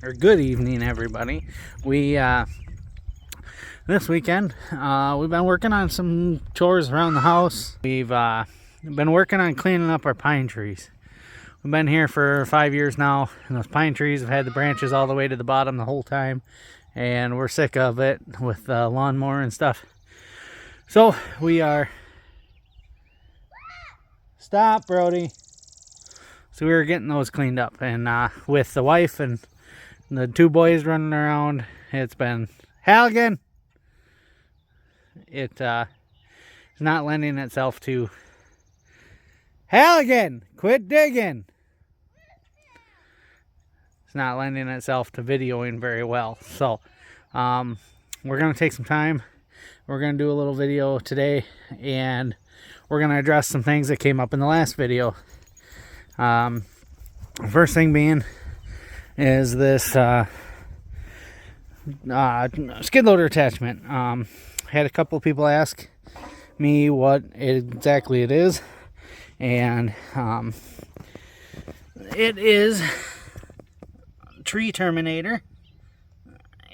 Or good evening, everybody. We this weekend we've been working on some chores around the house. We've been working on cleaning up our pine trees. We've been here for 5 years now, and those pine trees have had the branches all the way to the bottom the whole time, and we're sick of it with the lawnmower and stuff. So we are... Stop, Brody. So we were getting those cleaned up, and with the wife and the two boys running around, it's been Halligan. It is not lending itself to... Halligan, quit digging. It's not lending itself to videoing very well. So we're going to take some time. We're going to do a little video today, and we're going to address some things that came up in the last video. First thing being is this skid loader attachment. Had a couple of people ask me what exactly it is, and it is tree terminator,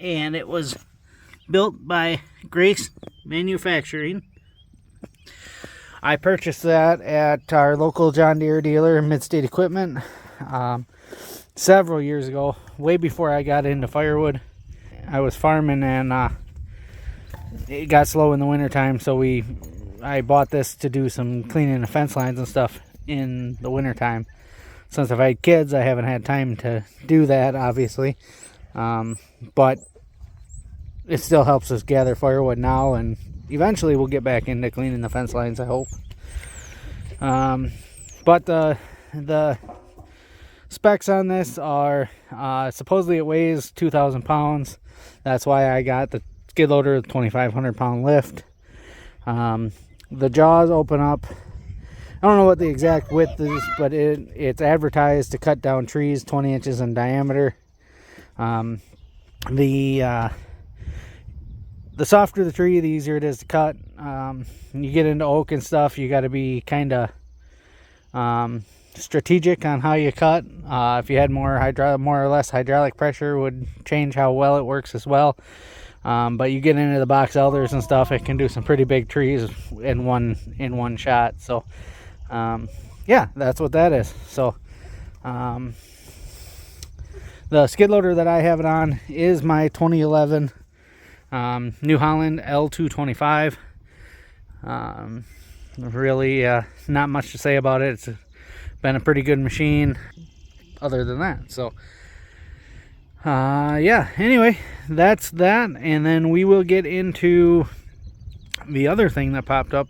and it was built by Grace Manufacturing. I purchased that at our local John Deere dealer, Midstate Equipment, several years ago, way before I got into firewood. I was farming, and it got slow in the wintertime, so I bought this to do some cleaning of fence lines and stuff in the wintertime. Since I've had kids, I haven't had time to do that, obviously, but it still helps us gather firewood now, and eventually we'll get back into cleaning the fence lines, I hope. But the specs on this are supposedly it weighs 2,000 pounds. That's why I got the skid loader with 2,500 pound lift. The jaws open up. I don't know what the exact width is, but it's advertised to cut down trees 20 inches in diameter. The softer the tree, the easier it is to cut. You get into oak and stuff, you got to be kind of strategic on how you cut. If you had more or less hydraulic pressure, would change how well it works as well. But you get into the box elders and stuff, it can do some pretty big trees in one shot. So yeah, that's what that is. So the skid loader that I have it on is my 2011 New Holland L225. Really not much to say about it. It's been a pretty good machine other than that. So yeah, anyway, that's that, and then we will get into the other thing that popped up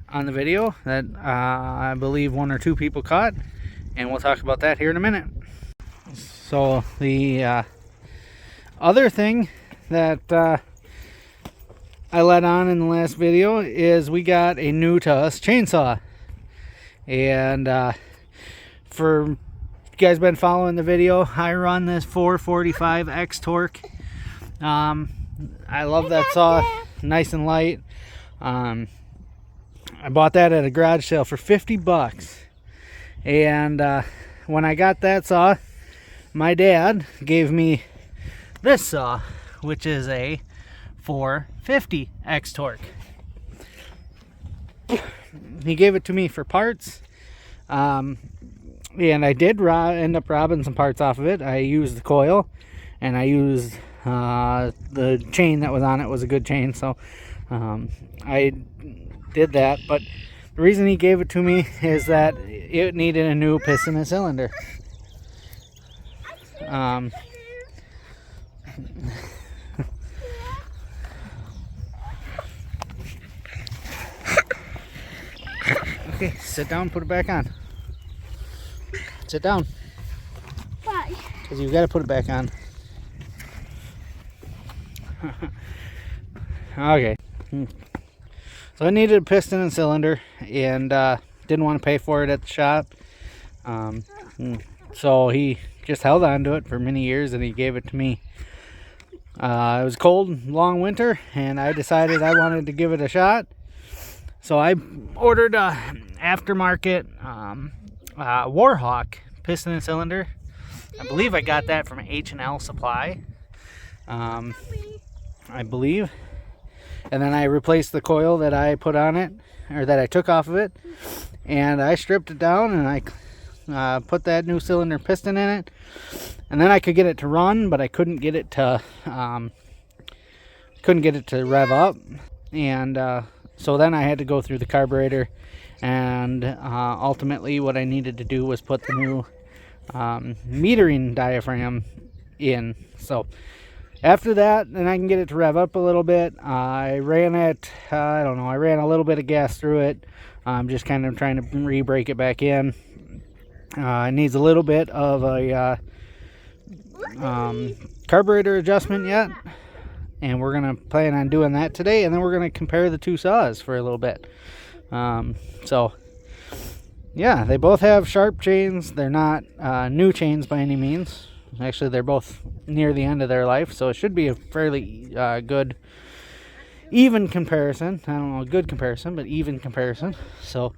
on the video that I believe one or two people caught, and we'll talk about that here in a minute. So the other thing that I let on in the last video is we got a new to us chainsaw, and for you guys been following the video, I run this 445 x-torq. I love that saw, nice and light. I bought that at a garage sale for 50 bucks, and when I got that saw, my dad gave me this saw, which is a 450 x-torq. He gave it to me for parts, and I did end up robbing some parts off of it. I used the coil, and I used the chain that was on it was a good chain, so I did that. But the reason he gave it to me is that it needed a new piston and cylinder. Okay, sit down, put it back on. Sit down. Why? Because you got to put it back on. Okay. So I needed a piston and cylinder, and didn't want to pay for it at the shop. So he just held on to it for many years, and he gave it to me. It was cold, long winter, and I decided I wanted to give it a shot. So I ordered a aftermarket Warhawk piston and cylinder. I believe I got that from H&L Supply. I believe. And then I replaced the coil that I put on it, or that I took off of it, and I stripped it down, and I put that new cylinder piston in it, and then I could get it to run, but I couldn't get it to rev up, and so then I had to go through the carburetor, and ultimately what I needed to do was put the new metering diaphragm in. So after that, then I can get it to rev up a little bit. I ran it, I don't know, I ran a little bit of gas through it. I'm just kind of trying to re-brake it back in. It needs a little bit of a carburetor adjustment yet. And we're going to plan on doing that today. And then we're going to compare the two saws for a little bit. So, yeah, they both have sharp chains. They're not new chains by any means. Actually, they're both near the end of their life, so it should be a fairly good, even comparison. I don't know, a good comparison, but even comparison. So,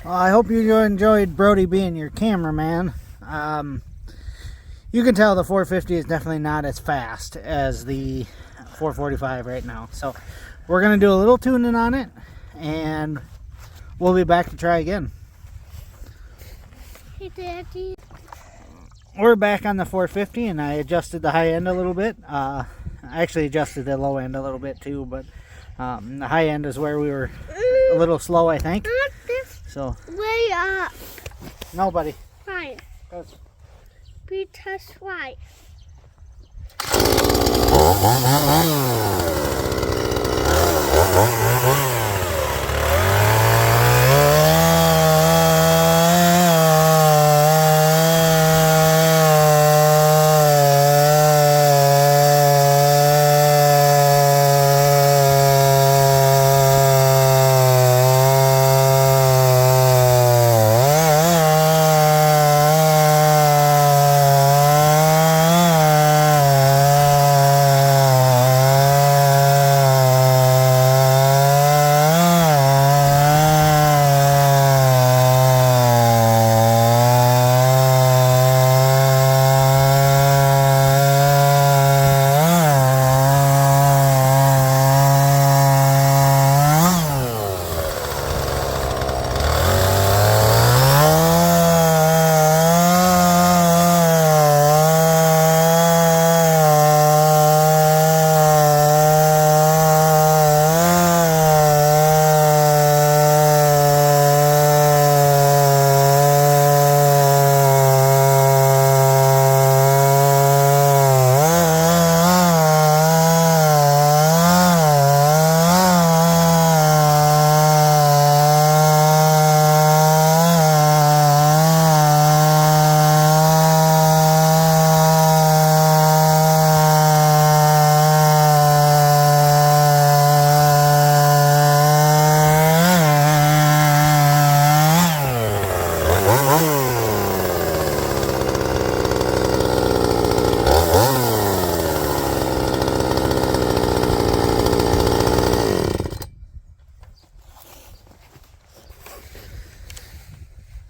I hope you enjoyed Brody being your cameraman. You can tell the 450 is definitely not as fast as the 445 right now. So we're going to do a little tuning on it, and we'll be back to try again. Hey, Daddy. We're back on the 450, and I adjusted the high end a little bit. I actually adjusted the low end a little bit too, but the high end is where we were a little slow, I think. So Way up. No, buddy. Right. That's... We test right.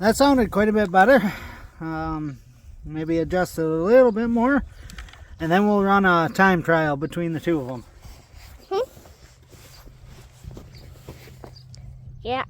that sounded quite a bit better. Maybe adjust it a little bit more, and then we'll run a time trial between the two of them. Yeah.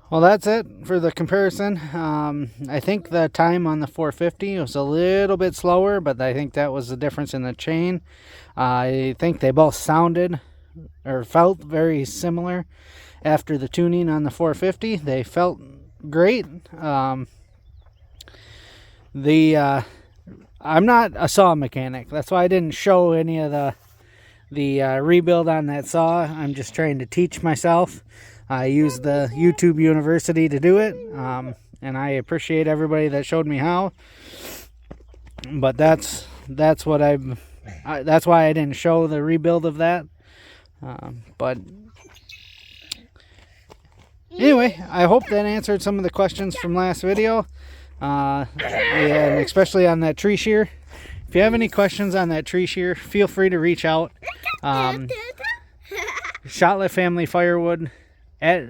Well, that's it for the comparison. I think the time on the 450 was a little bit slower, but I think that was the difference in the chain. I think they both sounded or felt very similar after the tuning on the 450. They felt great. I'm not a saw mechanic. That's why I didn't show any of the rebuild on that saw. I'm just trying to teach myself. I used the YouTube University to do it, and I appreciate everybody that showed me how. But that's what that's why I didn't show the rebuild of that. But anyway, I hope that answered some of the questions from last video, and especially on that tree shear. If you have any questions on that tree shear, feel free to reach out. Shotlet Family Firewood at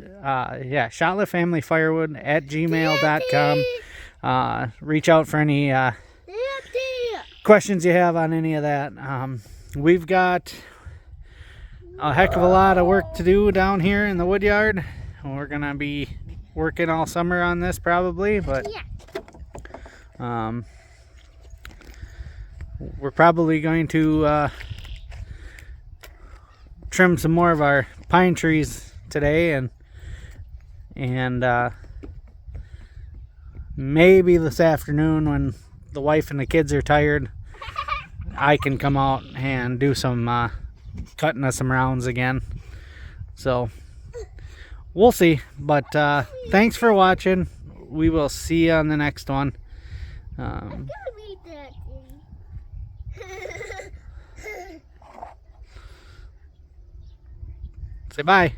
shotletfamilyfirewood@gmail.com. Reach out for any questions you have on any of that. We've got a heck of a lot of work to do down here in the wood yard. We're gonna be working all summer on this probably, but we're probably going to trim some more of our pine trees today, and maybe this afternoon when the wife and the kids are tired, I can come out and do some cutting of some rounds again. So we'll see, but thanks for watching. We will see you on the next one. Say bye.